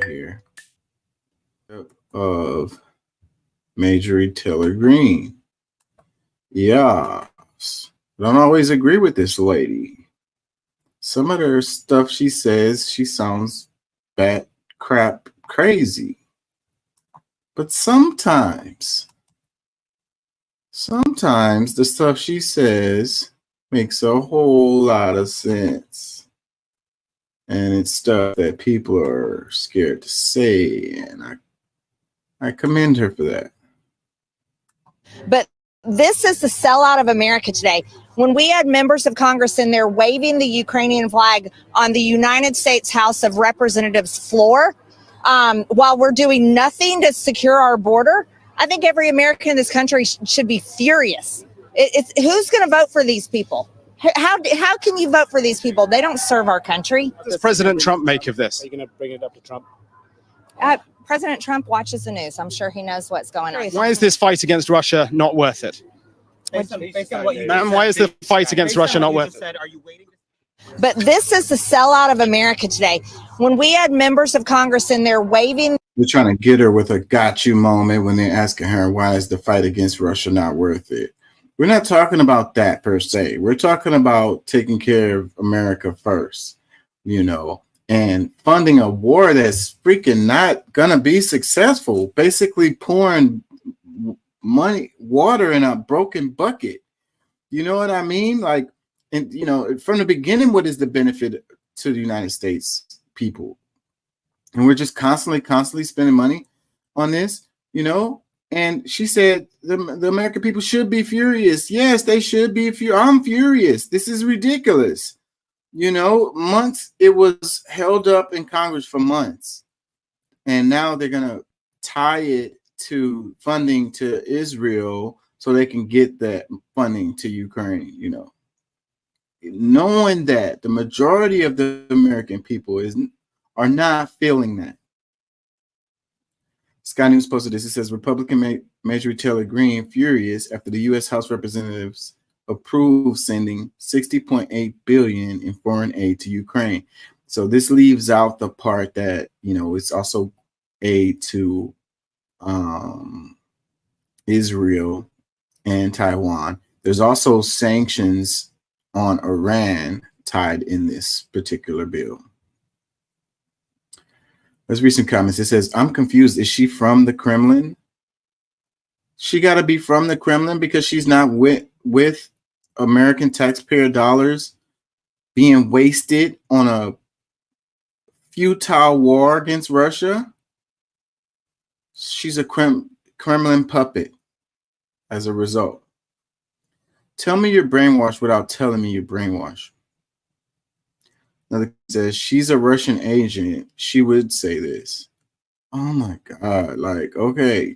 here of Marjorie Taylor Greene. Yes. I don't always agree with this lady. Some of her stuff she says, she sounds bat crap crazy. But sometimes the stuff she says makes a whole lot of sense. And it's stuff that people are scared to say. And I commend her for that. But this is the sellout of America today. When we had members of Congress in there waving the Ukrainian flag on the United States House of Representatives floor, while we're doing nothing to secure our border, I think every American in this country should be furious. Who's going to vote for these people? How can you vote for these people? They don't serve our country. What does President Trump make of this? Are you going to bring it up to Trump? President Trump watches the news. I'm sure he knows what's going on. Why is this fight against Russia not worth it? Ma'am, why is the fight against Russia not worth it? But this is the sellout of America today. When we had members of Congress in there waving. They're trying to get her with a got you moment when they're asking her, why is the fight against Russia not worth it? We're not talking about that per se. We're talking about taking care of America first, and funding a war that's freaking not going to be successful, basically pouring water in a broken bucket. You know what I mean? Like, and from the beginning, what is the benefit to the United States people? And we're just constantly spending money on this, And she said the American people should be furious. Yes, they should be furious. I'm furious. This is ridiculous. Months, it was held up in Congress for months. And now they're going to tie it to funding to Israel so they can get that funding to Ukraine, Knowing that the majority of the American people are not feeling that. Sky News posted this. It says Republican Marjorie Taylor Greene furious after the U.S. House of Representatives approved sending $60.8 billion in foreign aid to Ukraine. So this leaves out the part that it's also aid to Israel and Taiwan. There's also sanctions on Iran tied in this particular bill. Let's read some comments. It says, I'm confused. Is she from the Kremlin? She got to be from the Kremlin because she's not with American taxpayer dollars being wasted on a futile war against Russia. She's a Kremlin puppet as a result. Tell me you're brainwashed without telling me you're brainwashed. Another says she's a Russian agent. She would say this. Oh my God. Like, okay.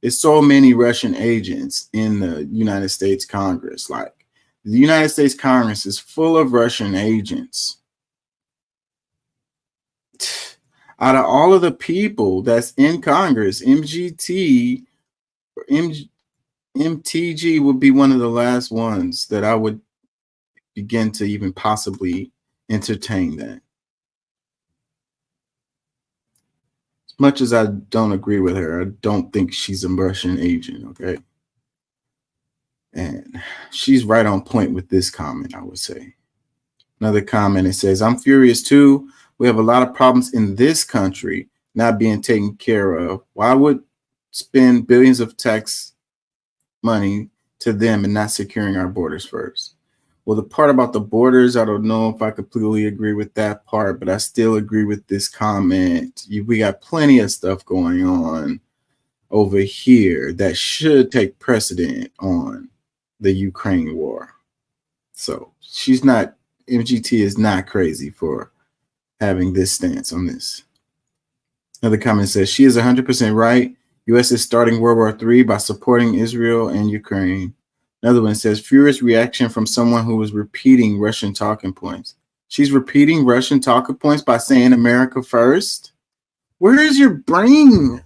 There's so many Russian agents in the United States Congress. Like, the United States Congress is full of Russian agents. Out of all of the people that's in Congress, MTG would be one of the last ones that I would begin to even possibly entertain that. As much as I don't agree with her, I don't think she's a Russian agent, okay? And she's right on point with this comment, I would say. Another comment, it says, I'm furious too. We have a lot of problems in this country not being taken care of. Why would spend billions of tax money to them and not securing our borders first? Well, the part about the borders, I don't know if I completely agree with that part, but I still agree with this comment. We got plenty of stuff going on over here that should take precedent on the Ukraine war. So MGT is not crazy for having this stance on this. Another comment says, she is 100% right. U.S. is starting World War III by supporting Israel and Ukraine. Another one says, furious reaction from someone who was repeating Russian talking points. She's repeating Russian talking points by saying America first. Where is your brain?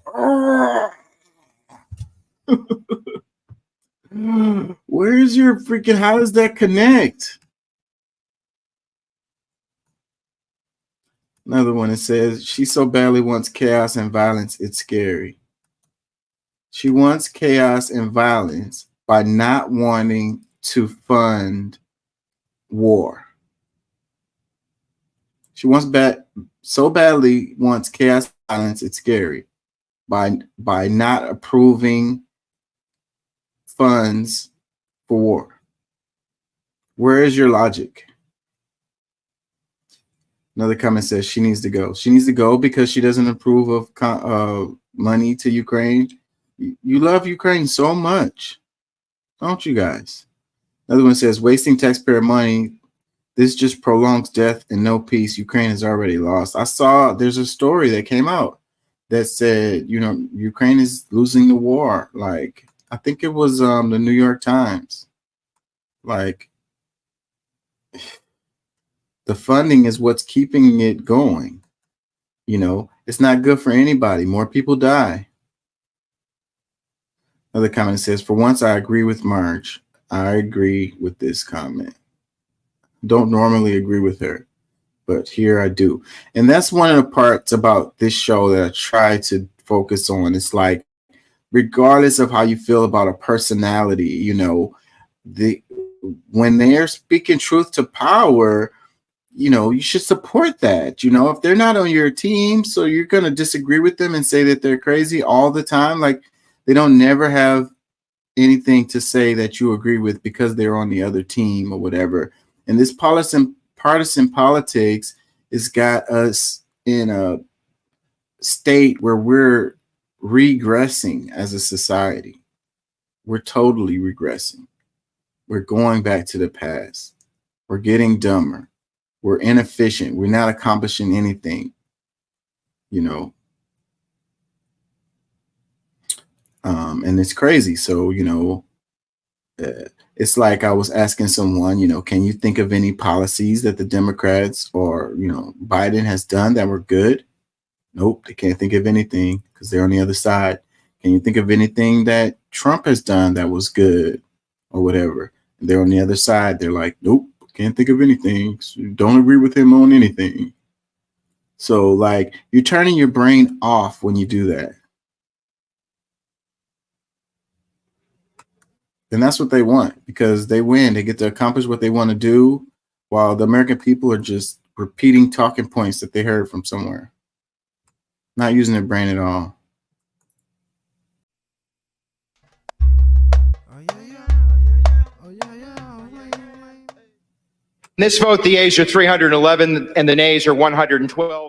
Where is your freaking, how does that connect? Another one, it says, she so badly wants chaos and violence, it's scary. She wants chaos and violence by not wanting to fund war. She so badly wants chaos and violence, it's scary. By not approving funds for war. Where is your logic? Another comment says she needs to go. She needs to go because she doesn't approve of money to Ukraine. You love Ukraine so much, don't you guys? Another one says wasting taxpayer money. This just prolongs death and no peace. Ukraine has already lost. I saw there's a story that came out that said, you know, Ukraine is losing the war. Like, I think it was the New York Times. Like, the funding is what's keeping it going. You know, it's not good for anybody. More people die. Another comment says, for once, I agree with Marge. I agree with this comment. Don't normally agree with her, but here I do. And that's one of the parts about this show that I try to focus on. It's like, regardless of how you feel about a personality, you know, when they're speaking truth to power, you know, you should support that. You know, if they're not on your team, so you're going to disagree with them and say that they're crazy all the time. Like, they don't never have anything to say that you agree with because they're on the other team or whatever. And this partisan politics has got us in a state where we're regressing as a society. We're totally regressing. We're going back to the past. We're getting dumber. We're inefficient. We're not accomplishing anything, you know. And it's crazy. So, you know, it's like I was asking someone, you know, can you think of any policies that the Democrats or, you know, Biden has done that were good? Nope, they can't think of anything because they're on the other side. Can you think of anything that Trump has done that was good or whatever? And they're on the other side. They're like, nope, can't think of anything. So don't agree with him on anything. So, like, you're turning your brain off when you do that. And that's what they want because they win. They get to accomplish what they want to do while the American people are just repeating talking points that they heard from somewhere. Not using their brain at all. In this vote, the ayes are 311 and the nays are 112.